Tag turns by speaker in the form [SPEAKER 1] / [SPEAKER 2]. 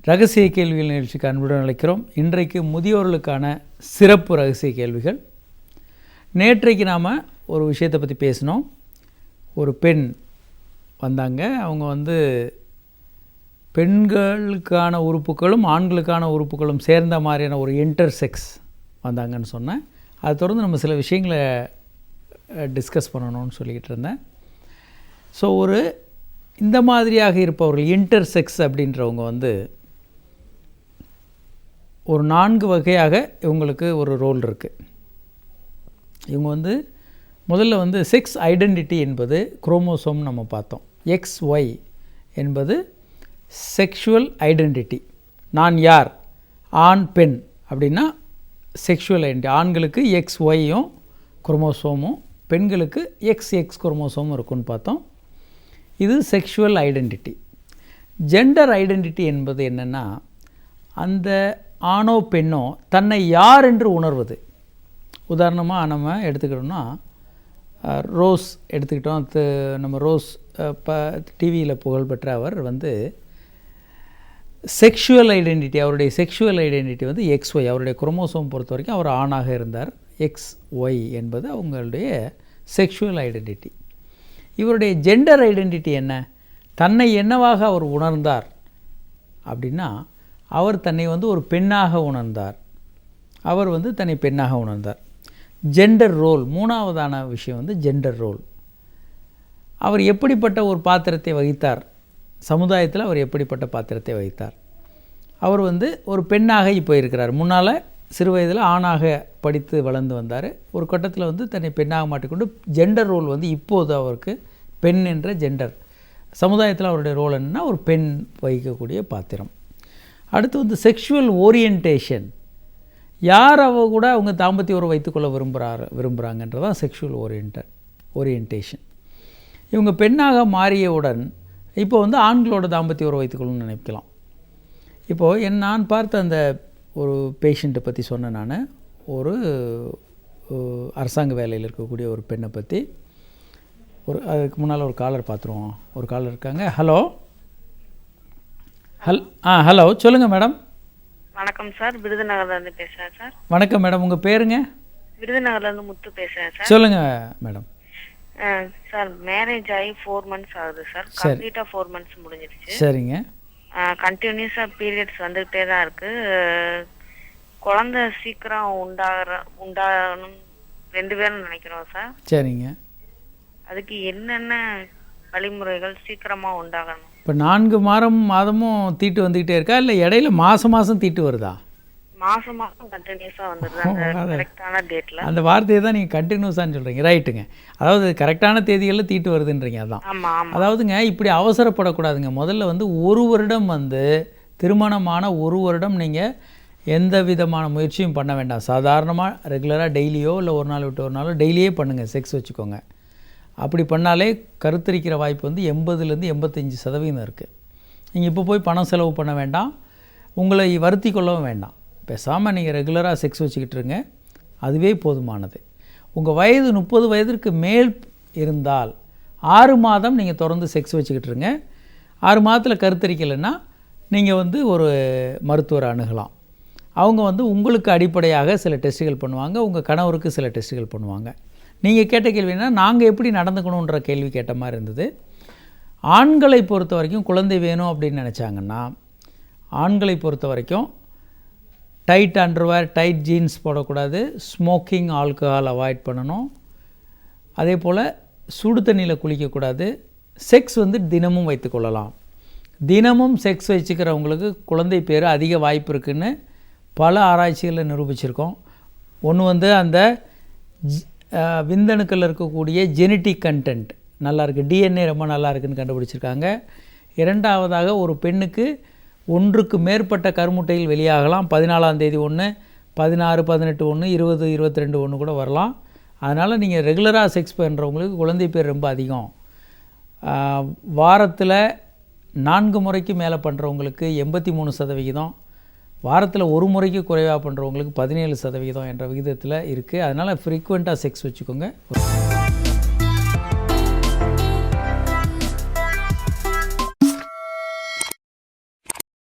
[SPEAKER 1] ரகசிய கேள்விகள் நிகழ்ச்சிக்கு அன்புடன் அழைக்கிறோம். இன்றைக்கு முதியோர்களுக்கான சிறப்பு ரகசிய கேள்விகள். நேற்றைக்கு நாம் ஒரு விஷயத்தை பற்றி பேசினோம். ஒரு பெண் வந்தாங்க. அவங்க பெண்களுக்கான உறுப்புகளும் ஆண்களுக்கான உறுப்புகளும் சேர்ந்த மாதிரியான ஒரு இன்டர்செக்ஸ் வந்தாங்கன்னு சொன்னேன். அதை தொடர்ந்து நம்ம சில விஷயங்களை டிஸ்கஸ் பண்ணணும்னு சொல்லிக்கிட்டு இருந்தேன். ஸோ இந்த மாதிரியாக இருப்பவர்கள் இன்டர்செக்ஸ் அப்படின்றவங்க ஒரு 4 வகையாக இவங்களுக்கு ஒரு ரோல் இருக்குது. இவங்க முதல்ல செக்ஸ் ஐடென்டிட்டி என்பது குரோமோசோம் நம்ம பார்த்தோம். XY என்பது செக்ஷுவல் ஐடென்டிட்டி. நான் யார், ஆண் பெண் அப்படின்னா செக்ஷுவல் ஐடென்டிட்டி. ஆண்களுக்கு XYயும் குரோமோசோமும், பெண்களுக்கு XX குரோமோசோமும் இருக்குன்னு பார்த்தோம். இது செக்ஷுவல் ஐடென்டிட்டி. ஜெண்டர் ஐடென்டிட்டி என்பது என்னென்னா, அந்த ஆணோ பெண்ணோ தன்னை யார் என்று உணர்வது. உதாரணமாக நம்ம எடுத்துக்கிட்டோம்னா, ரோஸ் எடுத்துக்கிட்டோம். நம்ம ரோஸ் டிவியில் புகழ்பெற்ற அவர் செக்ஷுவல் ஐடென்டிட்டி, அவருடைய செக்ஷுவல் ஐடென்டிட்டி XY. அவருடைய குரோமோசோம் பொறுத்த வரைக்கும் அவர் ஆணாக இருந்தார். XY என்பது அவங்களுடைய செக்ஷுவல் ஐடென்டிட்டி. இவருடைய ஜெண்டர் ஐடென்டிட்டி என்ன? தன்னை என்னவாக அவர் உணர்ந்தார் அப்படின்னா, அவர் தன்னை ஒரு பெண்ணாக உணர்ந்தார். அவர் தன்னை பெண்ணாக உணர்ந்தார். ஜெண்டர் ரோல், மூணாவதான விஷயம் ஜெண்டர் ரோல். அவர் எப்படிப்பட்ட ஒரு பாத்திரத்தை வகித்தார், சமுதாயத்தில் அவர் எப்படிப்பட்ட பாத்திரத்தை வகித்தார். அவர் ஒரு பெண்ணாக இப்போ இருக்கிறார். முன்னால் சிறு வயதில் ஆணாக படித்து வளர்ந்து வந்தார். ஒரு கட்டத்தில் தன்னை பெண்ணாக மாட்டிக்கொண்டு ஜெண்டர் ரோல் இப்போது அவருக்கு பெண் என்ற ஜெண்டர். சமுதாயத்தில் அவருடைய ரோல் என்னென்னா ஒரு பெண் வகிக்கக்கூடிய பாத்திரம். அடுத்து செக்ஷுவல் ஓரியன்டேஷன். யார் கூட அவங்க தாம்பத்திய உறவு வைத்துக்கொள்ள விரும்புகிறாங்கன்றதான் செக்ஷுவல் ஓரியன்டேஷன். இவங்க பெண்ணாக மாறியவுடன் இப்போ ஆண்களோட தாம்பத்திய உறவு வைத்துக்கொள்ளணும்னு நினைக்கலாம். இப்போது நான் பார்த்த அந்த ஒரு பேஷண்ட்டை பற்றி சொன்னேன். நான் ஒரு அரசாங்க வேலையில் இருக்கக்கூடிய ஒரு பெண்ணை பற்றி. அதுக்கு முன்னால் ஒரு காலர் பார்த்துருவோம். ஒரு காலர் இருக்காங்க. ஹலோ ஹலோ சொல்லுங்கள் மேடம்.
[SPEAKER 2] வணக்கம் சார், விருதுநகர்லேருந்து பேசுகிறேன் சார்.
[SPEAKER 1] வணக்கம் மேடம், உங்கள் பேருங்க?
[SPEAKER 2] விருதுநகர்லேருந்து முத்து பேசுகிறேன் சார்.
[SPEAKER 1] சொல்லுங்கள் மேடம்.
[SPEAKER 2] சார், மேரேஜ் ஆகி 4 months ஆகுது சார். கம்ப்ளீட்டாக 4 months முடிஞ்சிருச்சு.
[SPEAKER 1] சரிங்க.
[SPEAKER 2] கண்டினியூஸாக பீரியட்ஸ் வந்துகிட்டே தான் இருக்குது. குழந்தை சீக்கிரம் உண்டாகணும் 2 பேரும் நினைக்கிறோம் சார்.
[SPEAKER 1] சரிங்க.
[SPEAKER 2] அதுக்கு என்னென்ன வழிமுறைகள் சீக்கிரமாக உண்டாகணும்?
[SPEAKER 1] இப்போ 4 மாதமும் தீட்டு வந்துக்கிட்டே இருக்கா, இல்லை இடையில மாதம் தீட்டு வருதா?
[SPEAKER 2] மாதம் கண்டினியூஸாக வந்துடுது அந்த கரெக்டான டேட்டில்.
[SPEAKER 1] அந்த வார்த்தையை தான் நீங்கள் கண்டினியூஸான்னு சொல்கிறீங்க. ரைட்டுங்க. அதாவது கரெக்டான தேதிகளில் தீட்டு வருதுன்றீங்க. அதான்.
[SPEAKER 2] ஆமாம்.
[SPEAKER 1] அதாவதுங்க, இப்படி அவசரப்படக்கூடாதுங்க. முதல்ல 1 வருடம் திருமணமான 1 வருடம் நீங்கள் எந்த விதமான முயற்சியும் பண்ண வேண்டாம். சாதாரணமாக ரெகுலராக டெய்லியோ இல்லை ஒரு நாள் விட்டு ஒரு நாளோ டெய்லியே பண்ணுங்கள், செக்ஸ் வச்சுக்கோங்க. அப்படி பண்ணாலே கருத்தரிக்கிற வாய்ப்பு 80% 85% இருக்குது. நீங்கள் இப்போ போய் பணம் செலவு பண்ண வேண்டாம், உங்களை வருத்தி கொள்ளவும் வேண்டாம். பேசாமல் நீங்கள் ரெகுலராக செக்ஸ் வச்சுக்கிட்டு இருங்க, அதுவே போதுமானது. உங்கள் வயது 30 வயதிற்கு மேல் இருந்தால் 6 மாதம் நீங்கள் தொடர்ந்து செக்ஸ் வச்சுக்கிட்டு இருங்க. 6 மாதத்தில் கருத்தரிக்கலைன்னா நீங்கள் ஒரு மருத்துவரை அணுகலாம். அவங்க உங்களுக்கு அடிப்படையாக சில டெஸ்ட்டுகள் பண்ணுவாங்க, உங்கள் கணவருக்கு சில டெஸ்ட்டுகள் பண்ணுவாங்க. நீங்கள் கேட்ட கேள்வினா, நாங்கள் எப்படி நடந்துக்கணுன்ற கேள்வி கேட்ட மாதிரி இருந்தது. ஆண்களை பொறுத்த வரைக்கும் குழந்தை வேணும் அப்படின்னு நினச்சாங்கன்னா, ஆண்களை பொறுத்த வரைக்கும் டைட் அண்டர்வேர், டைட் ஜீன்ஸ் போடக்கூடாது. ஸ்மோக்கிங், ஆல்கஹால் அவாய்ட் பண்ணணும். அதே போல் சுடு தண்ணியில் குளிக்கக்கூடாது. செக்ஸ் தினமும் வைத்துக்கொள்ளலாம். தினமும் செக்ஸ் வச்சுக்கிறவங்களுக்கு குழந்தை பேர் அதிக வாய்ப்பு இருக்குதுன்னு பல ஆராய்ச்சிகளில் நிரூபிச்சிருக்கோம். ஒன்று அந்த விந்தணுக்களில் இருக்கக்கூடிய ஜெனட்டிக் கண்டென்ட் நல்லா இருக்குது, டிஎன்ஏ ரொம்ப நல்லா இருக்குதுன்னு கண்டுபிடிச்சிருக்காங்க. 2வதாக ஒரு பெண்ணுக்கு 1க்கு மேற்பட்ட கருமுட்டையில் வெளியாகலாம். 14ஆம் தேதி 1, 16, 18 1, 20, 22 1 கூட வரலாம். அதனால் நீங்கள் ரெகுலராக செக்ஸ் பண்ணுறவங்களுக்கு குழந்தை பேர் ரொம்ப அதிகம். வாரத்தில் 4 முறைக்கு மேலே பண்ணுறவங்களுக்கு 83%, வாரத்தில் 1 முறைக்கு குறைவாக பண்ணுறவங்களுக்கு 17% என்ற விகிதத்தில் இருக்குது. அதனால் ஃப்ரீக்வெண்ட்டாக செக்ஸ் வச்சுக்கோங்க.